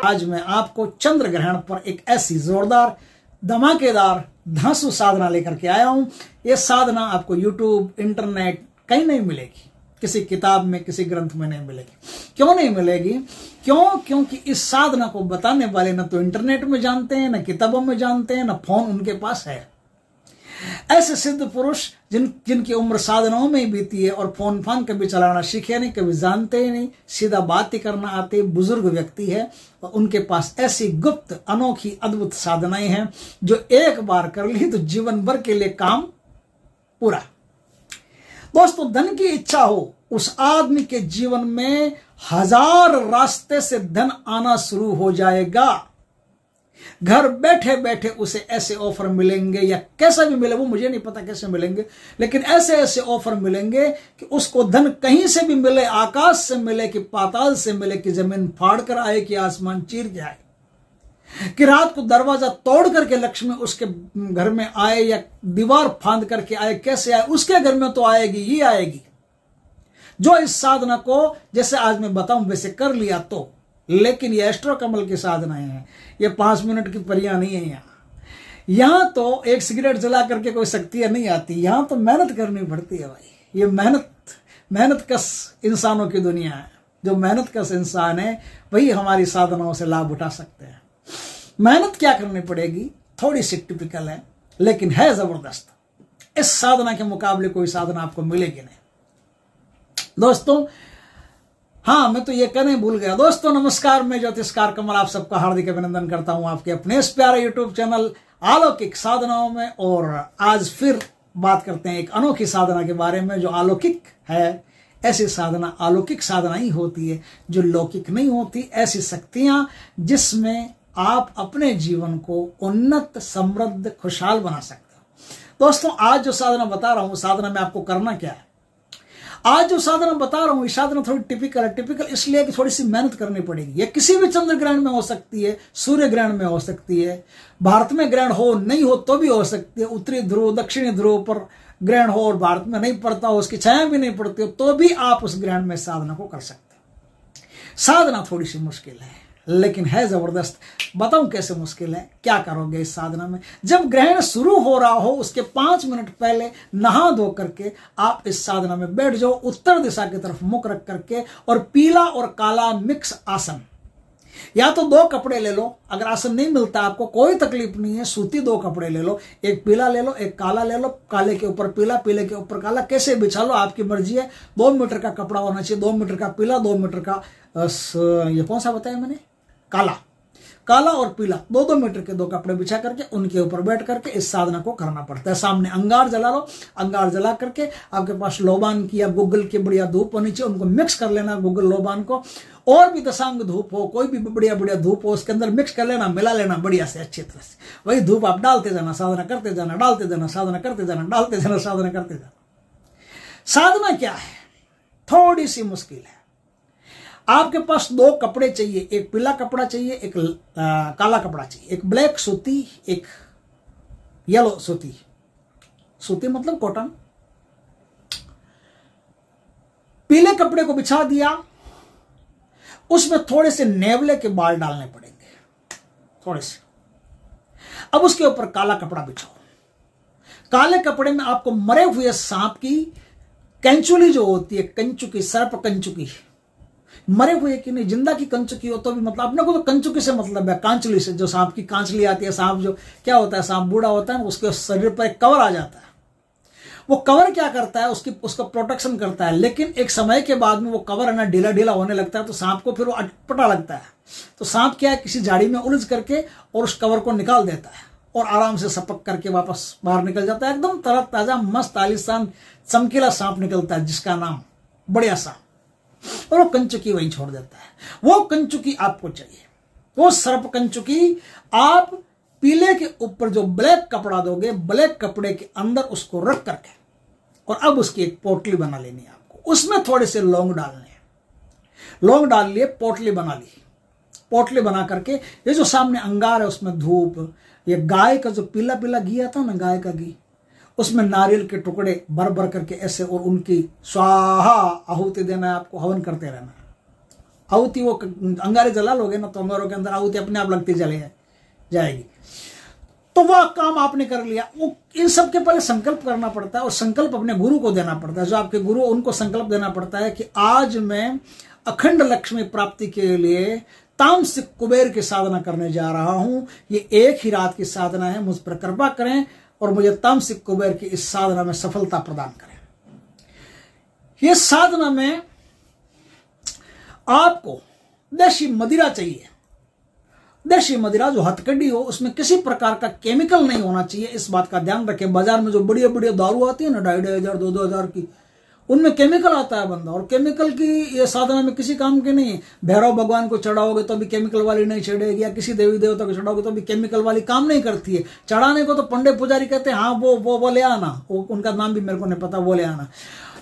आज मैं आपको चंद्र ग्रहण पर एक ऐसी जोरदार धमाकेदार धांसू साधना लेकर के आया हूं। यह साधना आपको यूट्यूब, इंटरनेट कहीं नहीं मिलेगी, किसी किताब में, किसी ग्रंथ में नहीं मिलेगी। क्यों नहीं मिलेगी? क्योंकि इस साधना को बताने वाले न तो इंटरनेट में जानते हैं, न किताबों में जानते हैं, न फोन उनके पास है। ऐसे सिद्ध पुरुष जिनकी उम्र साधनाओं में ही बीती है और फोन फान कभी चलाना सीखे नहीं, कभी जानते ही नहीं, सीधा बात ही करना आते, बुजुर्ग व्यक्ति है और उनके पास ऐसी गुप्त अनोखी अद्भुत साधनाएं हैं जो एक बार कर ली तो जीवन भर के लिए काम पूरा। दोस्तों, धन की इच्छा हो उस आदमी के जीवन में 1000 रास्ते से धन आना शुरू हो जाएगा। घर बैठे बैठे उसे ऐसे ऑफर मिलेंगे, या कैसा भी मिले वो मुझे नहीं पता कैसे मिलेंगे, लेकिन ऐसे ऐसे ऑफर मिलेंगे कि उसको धन कहीं से भी मिले, आकाश से मिले कि पाताल से मिले, कि जमीन फाड़ कर आए कि आसमान चीर के आए, कि रात को दरवाजा तोड़ करके लक्ष्मी उसके घर में आए या दीवार फांद करके आए, कैसे आए, उसके घर में तो आएगी ही आएगी। जो इस साधना को जैसे आज मैं बताऊं वैसे कर लिया तो। लेकिन ये एस्ट्रो कमल की साधनाएं हैं, ये 5 मिनट की परियां नहीं है। यहां तो एक सिगरेट जला करके कोई शक्तियां नहीं आती, यहां तो मेहनत करनी पड़ती है भाई। ये मेहनत कस इंसानों की दुनिया है। जो मेहनत कस इंसान है वही हमारी साधनाओं से लाभ उठा सकते हैं। मेहनत क्या करनी पड़ेगी, थोड़ी सी टिपिकल है लेकिन है जबरदस्त। इस साधना के मुकाबले कोई साधना आपको मिलेगी नहीं। दोस्तों, हाँ, मैं तो ये कहने भूल गया। दोस्तों नमस्कार, मैं ज्योतिषकार कमल आप सबका हार्दिक अभिनंदन करता हूं आपके अपने इस प्यारे यूट्यूब चैनल अलौकिक साधनाओं में। और आज फिर बात करते हैं एक अनोखी साधना के बारे में जो अलौकिक है। ऐसी साधना अलौकिक साधना ही होती है जो लौकिक नहीं होती। ऐसी शक्तियां जिसमें आप अपने जीवन को उन्नत, समृद्ध, खुशहाल बना सकते हो। दोस्तों, आज जो साधना बता रहा हूं, साधना में आपको करना क्या है? आज जो साधना बता रहा हूं ये साधना थोड़ी टिपिकल है। टिपिकल इसलिए कि थोड़ी सी मेहनत करनी पड़ेगी। ये किसी भी चंद्र ग्रहण में हो सकती है, सूर्य ग्रहण में हो सकती है, भारत में ग्रहण हो नहीं हो तो भी हो सकती है, उत्तरी ध्रुव, दक्षिणी ध्रुव पर ग्रहण हो और भारत में नहीं पड़ता हो, उसकी छाया भी नहीं पड़ती हो, तो भी आप उस ग्रहण में साधना को कर सकते हैं। साधना थोड़ी सी मुश्किल है लेकिन है जबरदस्त। बताऊं कैसे मुश्किल है, क्या करोगे इस साधना में? जब ग्रहण शुरू हो रहा हो उसके 5 मिनट पहले नहा धो करके आप इस साधना में बैठ जाओ, उत्तर दिशा की तरफ मुख रख करके, और पीला और काला मिक्स आसन, या तो 2 कपड़े ले लो। अगर आसन नहीं मिलता आपको कोई तकलीफ नहीं है, सूती 2 कपड़े ले लो, एक पीला ले लो, एक काला ले लो, काले के ऊपर पीला, पीले के ऊपर काला, कैसे बिछा लो आपकी मर्जी है। 2 मीटर का कपड़ा होना चाहिए, 2 मीटर का पीला, 2 मीटर का ये कौन सा बताया मैंने, काला और पीला, 2-2 मीटर के 2 कपड़े बिछा करके उनके ऊपर बैठ करके इस साधना को करना पड़ता है। सामने अंगार जला लो, अंगार जला करके आपके पास लोबान की या गूगल की बढ़िया धूप होनी चाहिए, उनको मिक्स कर लेना, गूगल लोबान को, और भी दशांग धूप हो, कोई भी बढ़िया बढ़िया धूप हो, उसके अंदर मिक्स कर लेना, मिला लेना बढ़िया से, अच्छी तरह से। वही धूप आप डालते जाना, साधना करते जाना, डालते जाना, साधना करते जाना, डालते जाना, साधना करते जाना। साधना क्या है? थोड़ी सी मुश्किल है। आपके पास 2 कपड़े चाहिए, एक पीला कपड़ा चाहिए, एक काला कपड़ा चाहिए, एक ब्लैक सूती, एक येलो सूती। सूती मतलब कॉटन। पीले कपड़े को बिछा दिया, उसमें थोड़े से नेवले के बाल डालने पड़ेंगे, थोड़े से। अब उसके ऊपर काला कपड़ा बिछाओ। काले कपड़े में आपको मरे हुए सांप की कंचुली जो होती है, कंचुकी, सर्प कंचुकी, मरे हुए की नहीं, जिंदा की कंचुकी हो तो भी मतलब, अपने को तो कंचुकी से मतलब है, कांचली से, जो सांप की कांचली आती है। सांप जो क्या होता है, सांप बूढ़ा होता है, उसके शरीर पर एक कवर आ जाता है। वो कवर क्या करता है, उसका प्रोटेक्शन करता है, लेकिन एक समय के बाद में वो कवर है ना ढीला ढीला होने लगता है, तो सांप को फिर वो अटपटा लगता है। तो सांप क्या है, किसी झाड़ी में उलझ करके और उस कवर को निकाल देता है और आराम से सपक करके वापस बाहर निकल जाता है। एकदम तरह ताजा, मस्त, आलिशान, चमकीला सांप निकलता है, जिसका नाम बढ़िया सांप, और वो कंचुकी वहीं छोड़ देता है। वो कंचुकी आपको चाहिए, वो सर्प कंचुकी। आप पीले के ऊपर जो ब्लैक कपड़ा दोगे, ब्लैक कपड़े के अंदर उसको रख करके, और अब उसकी एक पोटली बना लेनी है आपको। उसमें थोड़े से लौंग डालने हैं, लौंग डाल लिए, पोटली बना ली। पोटली बना करके ये जो सामने अंगार है उसमें धूप, ये गाय का जो पीला पीला घी आता ना, गाय का घी, उसमें नारियल के टुकड़े भर भर करके ऐसे, और उनकी स्वाहा आहुति देना है आपको, हवन करते रहना है। आहुति वो अंगारे जला लोगे ना तो अंगारों के अंदर आहुति अपने आप लगती चले जाएगी। तो वह काम आपने कर लिया। वो इन सब के पहले संकल्प करना पड़ता है और संकल्प अपने गुरु को देना पड़ता है। जो आपके गुरु, उनको संकल्प देना पड़ता है कि आज मैं अखंड लक्ष्मी प्राप्ति के लिए तामसिक कुबेर की साधना करने जा रहा हूं। ये एक ही रात की साधना है, मुझ पर कृपा करें और मुझे तामसिक कुबेर की इस साधना में सफलता प्रदान करें। ये साधना में आपको देशी मदिरा चाहिए। देशी मदिरा जो हथकड़ी हो, उसमें किसी प्रकार का केमिकल नहीं होना चाहिए, इस बात का ध्यान रखें। बाजार में जो बढ़िया बढ़िया दारू आती है ना 2,500 2,000 की, उनमें केमिकल आता है बंदा, और केमिकल की ये साधना में किसी काम की नहीं है। भैरव भगवान को चढ़ाओगे तो भी केमिकल वाली नहीं चढ़ेगी, या किसी देवी देवता को चढ़ाओगे तो भी केमिकल वाली काम नहीं करती है। चढ़ाने को तो पंडित पुजारी कहते हैं हाँ वो ले आना, उनका नाम भी मेरे को नहीं पता, वो ले आना,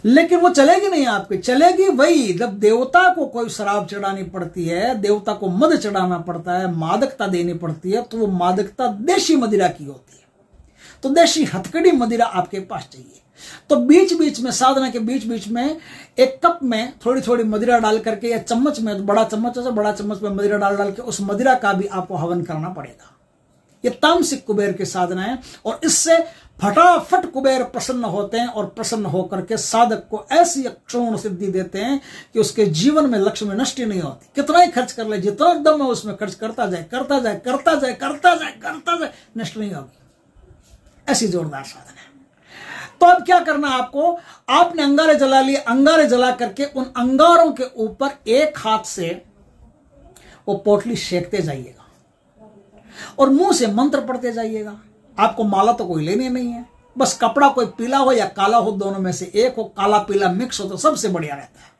लेकिन वो चलेगी नहीं आपकी। चलेगी वही जब देवता को कोई शराब चढ़ानी पड़ती है, देवता को मद चढ़ाना पड़ता है, मादकता देनी पड़ती है, तो वो मादकता देशी मदिरा की होती है। तो देशी हथकड़ी मदिरा आपके पास चाहिए। तो बीच बीच में, साधना के बीच बीच में एक कप में थोड़ी थोड़ी मदिरा डाल करके, या चम्मच में, बड़ा चम्मच है, बड़ा चम्मच में मदिरा डाल के उस मदिरा का भी आपको हवन करना पड़ेगा। ये तामसिक कुबेर की साधना है, और इससे फटाफट कुबेर प्रसन्न होते हैं, और प्रसन्न होकर के साधक को ऐसी अक्षुण सिद्धि देते हैं कि उसके जीवन में लक्ष्मी नष्ट नहीं होती। कितना ही खर्च कर ले, जितना दम है उसमें खर्च करता जाए, करता जाए, करता जाए, करता जाए, करता जाए, नष्ट नहीं होगी। ऐसी जोरदार साधना है। तो अब क्या करना आपको, आपने अंगारे जला लिए, अंगारे जला करके उन अंगारों के ऊपर एक हाथ से वो पोटली सेकते जाइएगा और मुंह से मंत्र पढ़ते जाइएगा। आपको माला तो कोई लेनी नहीं है, बस कपड़ा कोई पीला हो या काला हो, दोनों में से एक हो। काला पीला मिक्स हो तो सबसे बढ़िया रहता है।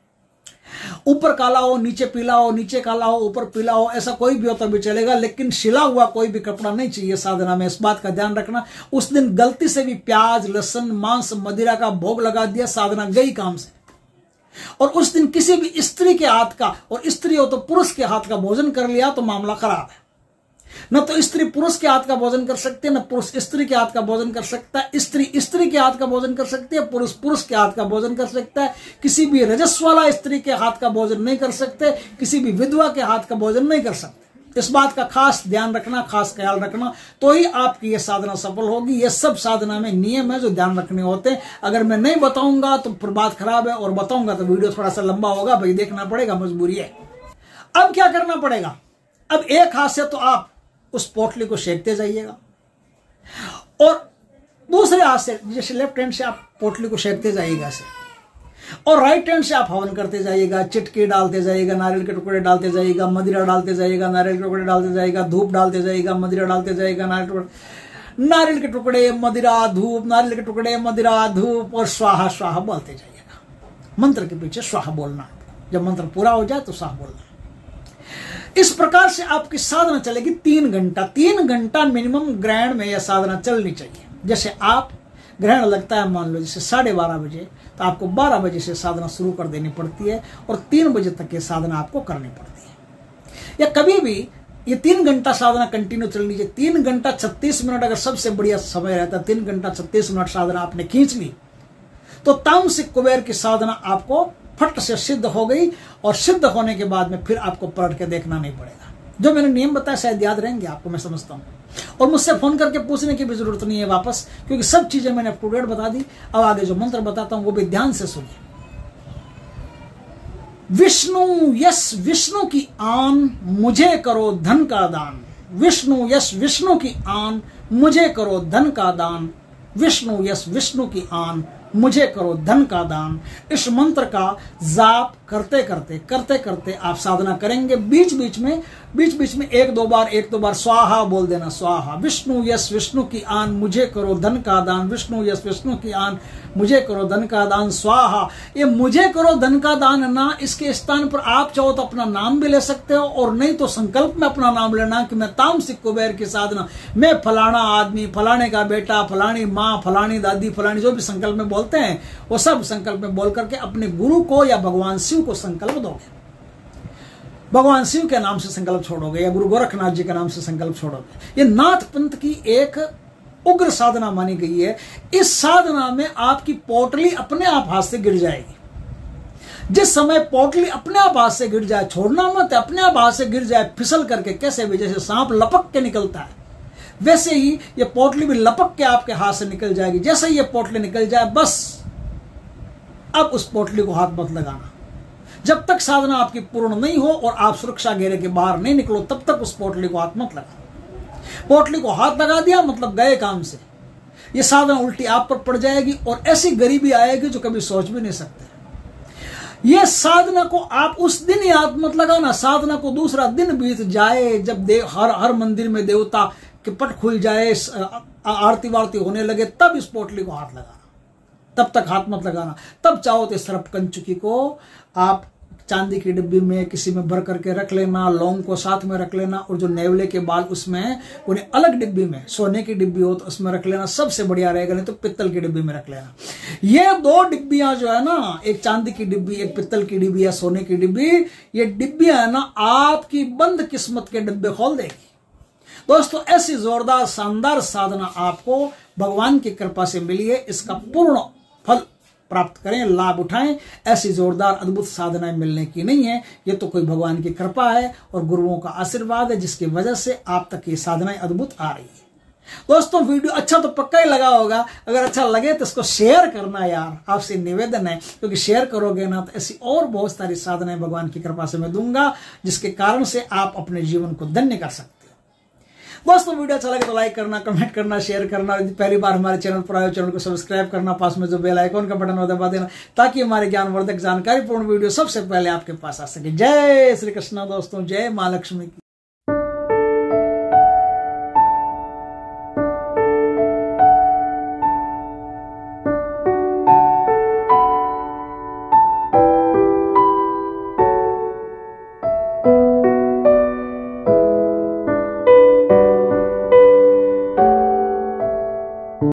ऊपर काला हो, नीचे पीला हो, नीचे काला हो, ऊपर पीला हो, ऐसा कोई भी हो तो भी चलेगा, लेकिन सिला हुआ कोई भी कपड़ा नहीं चाहिए साधना में। इस बात का ध्यान रखना। उस दिन गलती से भी प्याज, लहसुन, मांस, मदिरा का भोग लगा दिया, साधना गई काम से। और उस दिन किसी भी स्त्री के हाथ का, और स्त्री हो तो पुरुष के हाथ का भोजन कर लिया तो मामला खराब है। न तो स्त्री पुरुष के हाथ का भोजन कर सकती है, न पुरुष स्त्री के हाथ का भोजन कर सकता है। स्त्री स्त्री के हाथ का भोजन कर सकती है, पुरुष पुरुष के हाथ का भोजन कर सकता है। किसी भी रजस वाला स्त्री के हाथ का भोजन नहीं कर सकते, किसी भी विधवा के हाथ का भोजन नहीं कर सकते। इस बात का खास ध्यान रखना, खास ख्याल रखना, तो ही आपकी यह साधना सफल होगी। ये सब साधना में नियम है जो ध्यान रखने होते हैं। अगर मैं नहीं बताऊंगा तो फिर बात खराब है, और बताऊंगा तो वीडियो थोड़ा सा लंबा होगा, भाई देखना पड़ेगा, मजबूरी है। अब क्या करना पड़ेगा, अब एक हाथ से तो आप उस पोटली को सेकते जाइएगा, और दूसरे हाथ से, जैसे लेफ्ट हैंड से आप पोटली को सेकते जाइएगा ऐसे, और राइट हैंड से आप हवन करते जाइएगा। चिटकी डालते जाइएगा, नारियल के टुकड़े डालते जाइएगा, मदिरा डालते जाइएगा, नारियल के टुकड़े डालते जाइएगा, धूप डालते जाइएगा, मदिरा डालते जाइएगा, नारियल के टुकड़े, मदिरा, धूप, नारियल के टुकड़े, मदिरा, धूप, और स्वाहा स्वाहा बोलते जाइएगा। मंत्र के पीछे स्वाहा बोलना, जब मंत्र पूरा हो जाए तो स्वाहा बोलना। इस प्रकार से आपकी साधना चलेगी 3 घंटा। 3 घंटा मिनिमम ग्रहण में यह साधना चलनी चाहिए। जैसे आप ग्रहण लगता है, मान लो जैसे 12:30 बजे, तो आपको 12 बजे से साधना शुरू कर देनी पड़ती है, और 3 बजे तक ये साधना आपको करनी पड़ती है। या कभी भी ये 3 घंटा साधना कंटिन्यू चलनी चाहिए। 3 घंटा 36 मिनट अगर सबसे बढ़िया समय रहता है, 3 घंटा 36 मिनट साधना आपने खींच ली, तो तामसिक कुबेर की साधना आपको फट से सिद्ध हो गई। और सिद्ध होने के बाद में फिर आपको पलट के देखना नहीं पड़ेगा। जो मैंने नियम बताया शायद याद रहेंगे आपको, मैं समझता हूं। और मुझसे फोन करके पूछने की भी जरूरत नहीं है वापस, क्योंकि सब चीजें मैंने अप टू डेट बता दी। अब आगे जो मंत्र बताता हूं वो भी ध्यान से सुनिए। विष्णु यस विष्णु की आन, मुझे करो धन का दान। विष्णु यस विष्णु की आन, मुझे करो धन का दान। विष्णु यस विष्णु की आन, मुझे करो धन का दान। इस मंत्र का जाप करते करते आप साधना करेंगे। बीच बीच में एक दो बार स्वाहा बोल देना, स्वाहा। विष्णु यस विष्णु की आन, मुझे करो धन का दान। विष्णु यस विष्णु की आन, मुझे करो धन का दान, स्वाहा। ये मुझे करो धन का दान ना, इसके स्थान पर आप चाहो तो अपना नाम भी ले सकते हो, और नहीं तो संकल्प में अपना नाम लेना कि मैं तामसिक कुबेर की साधना, मैं फलाना आदमी, फलाने का बेटा, फलानी माँ, फलानी दादी, फलानी, जो भी संकल्प में बोलते हैं वो सब संकल्प में बोल करके अपने गुरु को या भगवान शिव को संकल्प दोगे। भगवान शिव के नाम से संकल्प छोड़ोगे, या गुरु गोरखनाथ जी के नाम से संकल्प छोड़ोगे। ये नाथ पंथ की एक उग्र साधना मानी गई है। इस साधना में आपकी पोटली अपने आप हाथ से गिर जाएगी। जिस समय पोटली अपने आप हाथ से गिर जाए, छोड़ना मत, अपने आप हाथ से गिर जाए फिसल करके, कैसे भी जैसे सांप लपक के निकलता है वैसे ही ये पोटली भी लपक के आपके हाथ से निकल जाएगी। जैसे ही ये पोटली निकल जाए बस अब उस पोटली को हाथ मत लगाना। जब तक साधना आपकी पूर्ण नहीं हो और आप सुरक्षा घेरे के बाहर नहीं निकलो तब तक उस पोटली को हाथ मत लगाना। पोटली को हाथ लगा दिया मतलब गए काम से। ये साधना उल्टी आप पर पड़ जाएगी और ऐसी गरीबी आएगी जो कभी सोच भी नहीं सकते। ये साधना को आप उस दिन ही हाथ मत लगाना, साधना को दूसरा दिन बीत जाए, जब हर मंदिर में देवता के पट खुल जाए, आरती वारती होने लगे, तब इस पोटली को हाथ लगाना, तब तक हाथ मत लगाना। तब चाहो तो सर्प कंचुकी को आप चांदी की डिब्बी में किसी में भर करके रख लेना, लौंग को साथ में रख लेना, और जो नेवले के बाल उसमें उन्हें अलग डिब्बी में, सोने की डिब्बी हो तो उसमें रख लेना, सबसे बढ़िया रहेगा, नहीं तो पित्तल की डिब्बी में रख लेना। ये दो डिब्बियां जो है ना, एक चांदी की डिब्बी, एक पित्तल की डिब्बी या सोने की डिब्बी, ये डिब्बियां है ना आपकी बंद किस्मत के डिब्बे खोल देगी। दोस्तों ऐसी जोरदार शानदार साधना आपको भगवान की कृपा से मिली है, इसका पूर्ण फल प्राप्त करें, लाभ उठाएं। ऐसी जोरदार अद्भुत साधनाएं मिलने की नहीं है, ये तो कोई भगवान की कृपा है और गुरुओं का आशीर्वाद है जिसकी वजह से आप तक ये साधनाएं अद्भुत आ रही है। दोस्तों वीडियो अच्छा तो पक्का ही लगा होगा, अगर अच्छा लगे तो इसको शेयर करना यार, आपसे निवेदन है, क्योंकि शेयर करोगे ना तो ऐसी और बहुत सारी साधनाएं भगवान की कृपा से मैं दूंगा जिसके कारण से आप अपने जीवन को धन्य कर सकते हो। दोस्तों वीडियो अच्छा लगे तो लाइक करना, कमेंट करना, शेयर करना, पहली बार हमारे चैनल पर आए चैनल को सब्सक्राइब करना, पास में जो बेल आइकॉन का बटन हो दबा देना ताकि हमारे ज्ञानवर्धक जानकारीपूर्ण वीडियो सबसे पहले आपके पास आ सके। जय श्री कृष्ण दोस्तों, जय मां लक्ष्मी की।